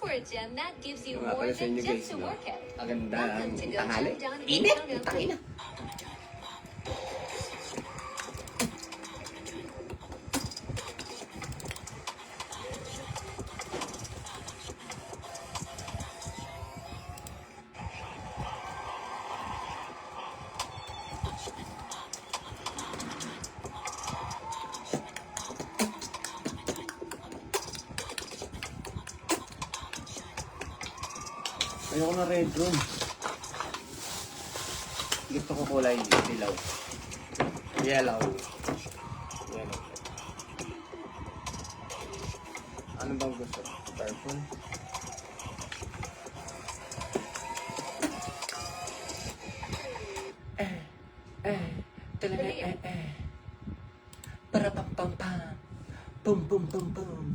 for a gym that gives you Nga more pala sa than inyo guys, just a no? workout. Maganda Welcome ang to Go tanghali. Gym Done in Init! Town. Tangina! Ayoko na red room. Gusto ko kulay dilaw. Yellow. Yellow. Ano bang gusto? Purple? Talaga Para pam pam pam. Boom boom boom boom.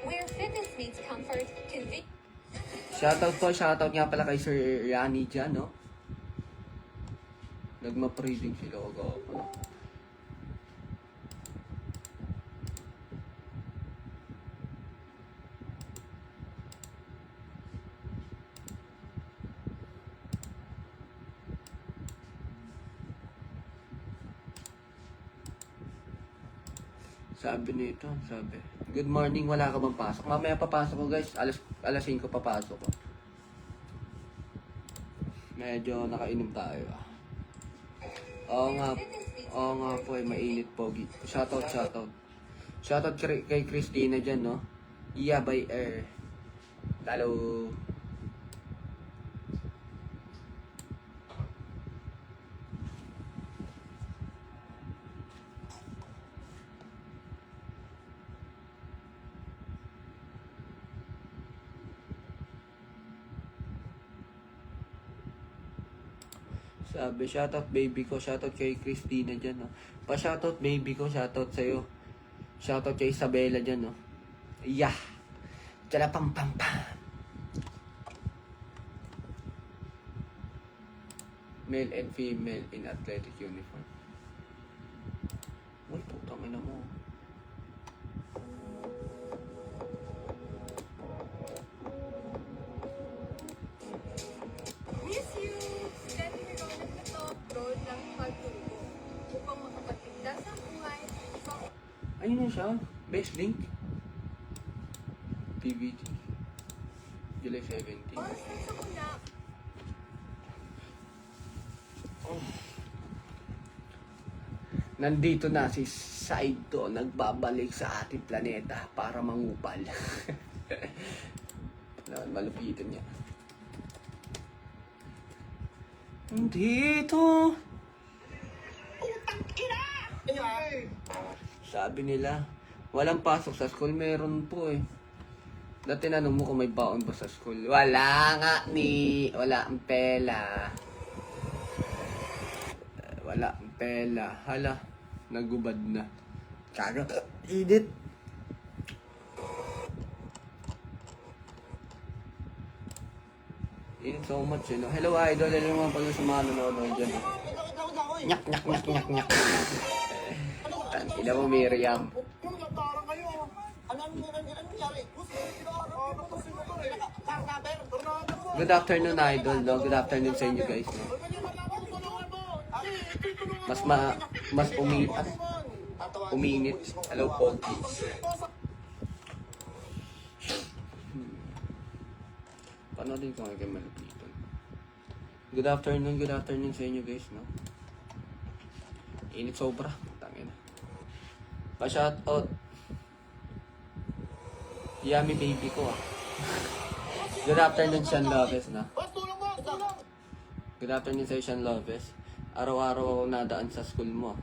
Where fitness meets comfort, convenience. Shoutout nga pala kay Sir Yanni dyan, no? Nagma-breeding sila kagawa. Sabi nito, sabi, good morning, wala ka bang pasok? Mamaya papasok ko guys, alas 5 papasok ko. Medyo nakainom tayo ah. Oo nga po, mainit pogi. Shoutout. Shoutout kay Christina dyan, no? Yeah, by air. Hello. Sabi, shoutout baby ko, shoutout kay Christina dyan, no? Pa-shoutout baby ko, shoutout sa'yo. Shoutout kay Isabella dyan, no? Yeah! Tala pam pam pam! Male and female in athletic uniform. Uy, putang ina mo. Miss you! Dati nagawin na to, road ng pagtubo. Upang makapatigda sa buhay. Ayun na siya. Best link. PVT. July 17. Mas gusto ko na. Oh. Nandito na si Saito nagbabalik sa ating planeta para mangupal. Malupitan niya. Dito. Sabi nila, walang pasok sa school. Meron po eh. Dati tinanong mo kung may baon ba sa school. Wala nga ni. Wala ang pela. Wala ang pela. Hala, nagubad na. Kaga, init. Init so much, you know. Hello, idol. Hello mga pag sa mga nanonood dyan. Nyak. Ina mo, Miriam. Good afternoon, idol. No? Good afternoon sa inyo, guys. No? Uminit. Hello, Pogi. Paano din ko kay Malupiton? Good afternoon sa inyo, guys. No? Init sobra. Tangina. Pa-shoutout. Yummy baby ko ah. Good afternoon, Sean Lopez na. Good afternoon sa'yo, Sean Lopez. Araw-araw ako nadaan sa school mo.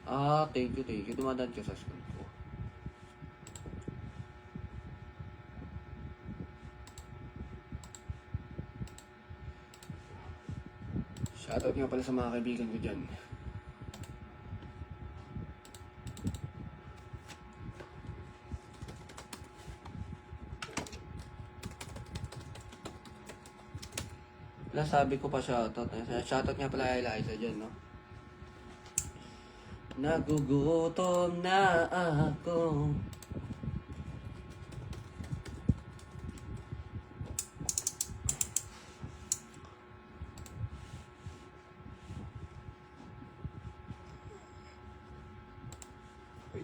Ah, thank you. Dumadaan ka sa school ko. Shoutout nga pala sa mga kaibigan ko dyan. Sabi ko pa shoutout. Shoutout nga pala kay Eliza dyan, no? Nagugutom na ako.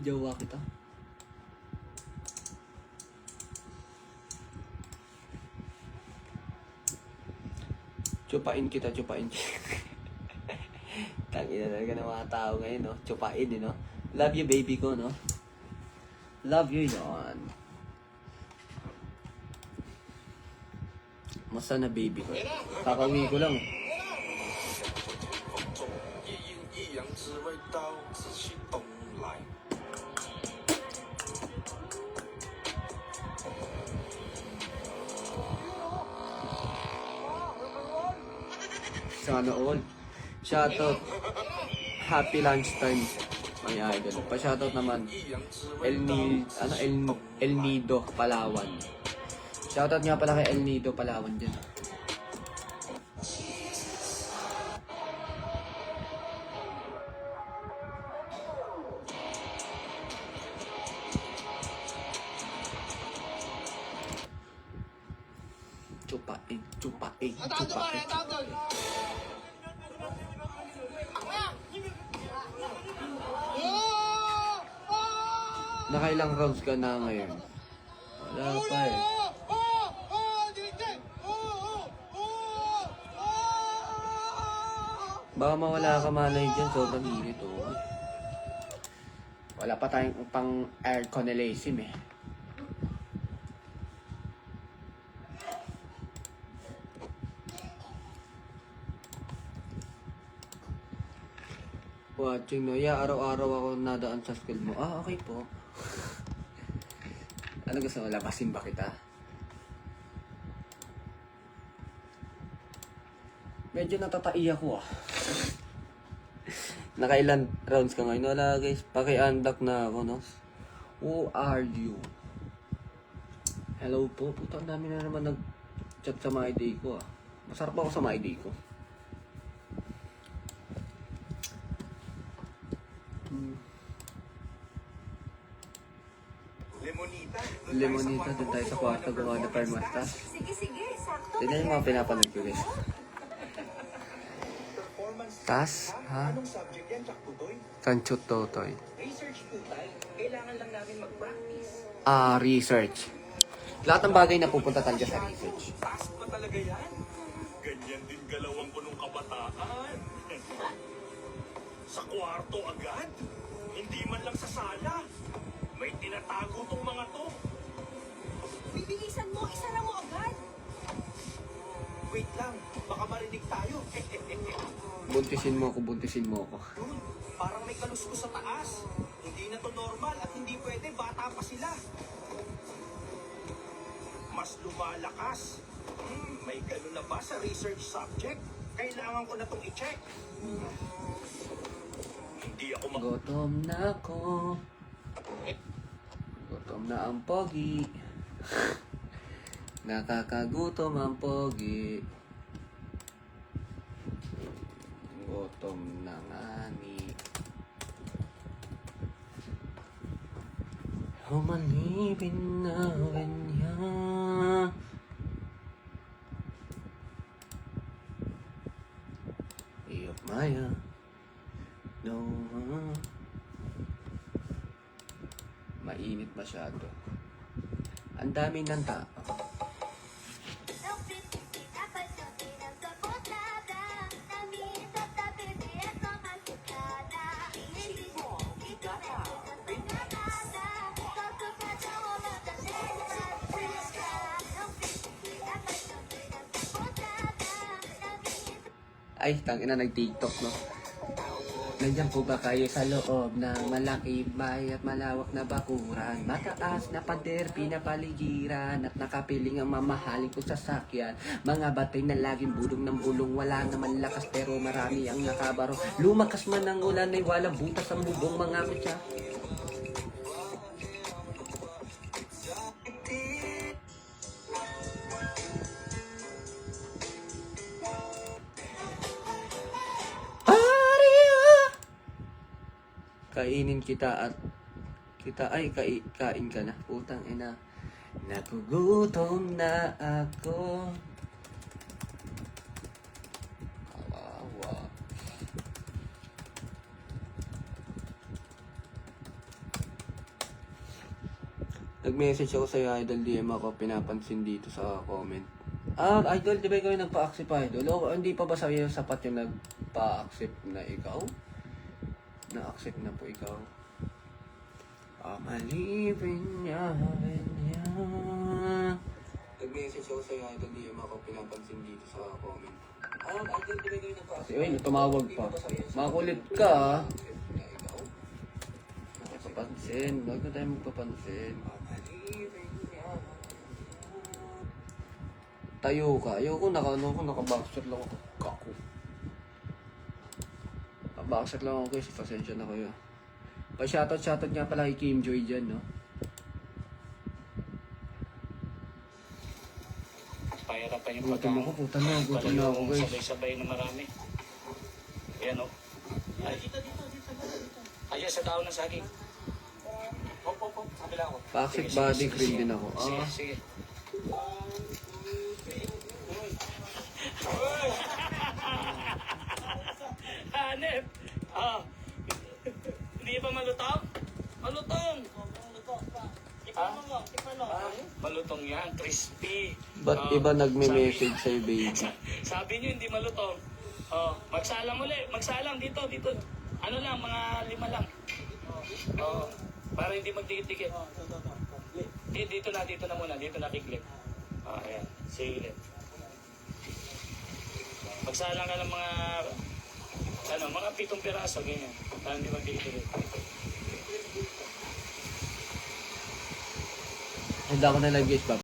Jowa kita. Chupain kita, chupain kita. Tangina talaga ng mga tao ngayon, no? Chupain, no? Love you, baby ko, no? Love you, yon. Masa na, baby ko? Kakauwi ko lang. 一阴一阳之味道，自西东来。 Sana all. Shoutout. Happy lunchtime. May idol. Pa-shoutout naman. El Nido, Palawan. Shoutout nga pala kay El Nido, Palawan dyan. Chupain, chupain, chupain. Nakailang rounds ka na ngayon? Wala pa eh. Baka mawala ka malay dyan, sobrang init oh. Wala pa tayong pang air conditioning eh. Watching no, yeah, araw-araw ako nadaan sa school mo. Ah, okay po. Ano gusto mo, labasin ba kita? Medyo natatai ako ah. Nakailan rounds ka ngayon? Wala guys, paki-unlock na ako no. Who are you? Hello po, puta ang dami na naman nag-chat sa my day ko ah. Masarap ako sa my day ko. Lemonita, doon tayo sa kwarto gawa na permastas. Tignan yung mga pinapanood ko guys. Tas, ha? Kanchut totoy. Research po tayo. Kailangan lang namin mag-practice. Research. Lahat ng bagay na pupunta talaga sa research. Task pa talaga yan. Ganyan din galawang ko nung kabataan. Sa kwarto agad. Hindi man lang sa sala. May tinatago tong mga to. Bibilisan mo, isara mo agad. Wait lang, baka marinig tayo. Buntisin mo ako, buntisin mo ako. Dude, parang may kaluskos sa taas. Hindi na to normal at hindi pwede, bata pa sila. Mas lumalakas. May ganun na ba sa research subject? Kailangan ko na tong i-check. Hindi ako Gutom na ako. Gutom na ang pogi. Nakakagutom ang pogi. Gutom na nga ni. Humanipin na ganyan. Iyok maya. No. Mainit masyado. Ang daming ng tao. Ay, tangina nag-TikTok, no? Nandiyan po ba kayo sa loob ng malaki bahay at malawak na bakuran? Mataas na pader, pinapaligiran at nakapiling ang mamahaling kong sasakyan. Mga batay na laging bulong ng bulong, wala naman lakas pero marami ang nakabaro. Lumakas man ang ulan ay walang butas ang bubong mga kutsa. Kainin kita at kain ka na. Putang ina. Nagugutom na ako. Kawawa. Nag-message ako sa'yo, Idol. DM ako, pinapansin dito sa comment. Idol, di ba ikaw yung nagpa-accept, Idol? O, hindi pa ba sa'yo sapat yung nagpa-accept na ikaw? Na-accept na po ikaw. Malibin niya. Nag-message ako sa'yo, Idol. DM ako, pinapansin dito sa comment. Idol, di ba ikaw yung nagpa-accept? Uy, tumawag pa. Makulit ka, ah. Papansin. Huwag na tayo magpapansin. Tayo ka. Ayoko, naka-boxer lang ako. Kako. Boxer lang ako guys. Pasensya na kayo. Pa-shoutout nga pala kay Kim Joy dyan, no? Pahirapan yung Gutom ako, puta na. Gutom na ako guys. Sabay-sabay na marami. Ayan o. Ay, dito. Ayan, sa daon ng saging. Hop. Kabila ako. Pa-accept Sige, body sige, cream sige. din ako. Sige. Hanep! Hindi ba malutong? Malutong! Malutong yan, crispy. Ba't iba nagme-message sa'yo, baby? Sabi niyo hindi malutong. Magsalang ulit. Magsalang dito. Ano lang, mga 5 lang. Para hindi magdikit-dikit. Dito na muna. Dito na kiklik. Ayan. Sige. Magsalang ka ng mga 7 piraso, ganyan. Para hindi magdikit-dikit. Hindi ako nalagay,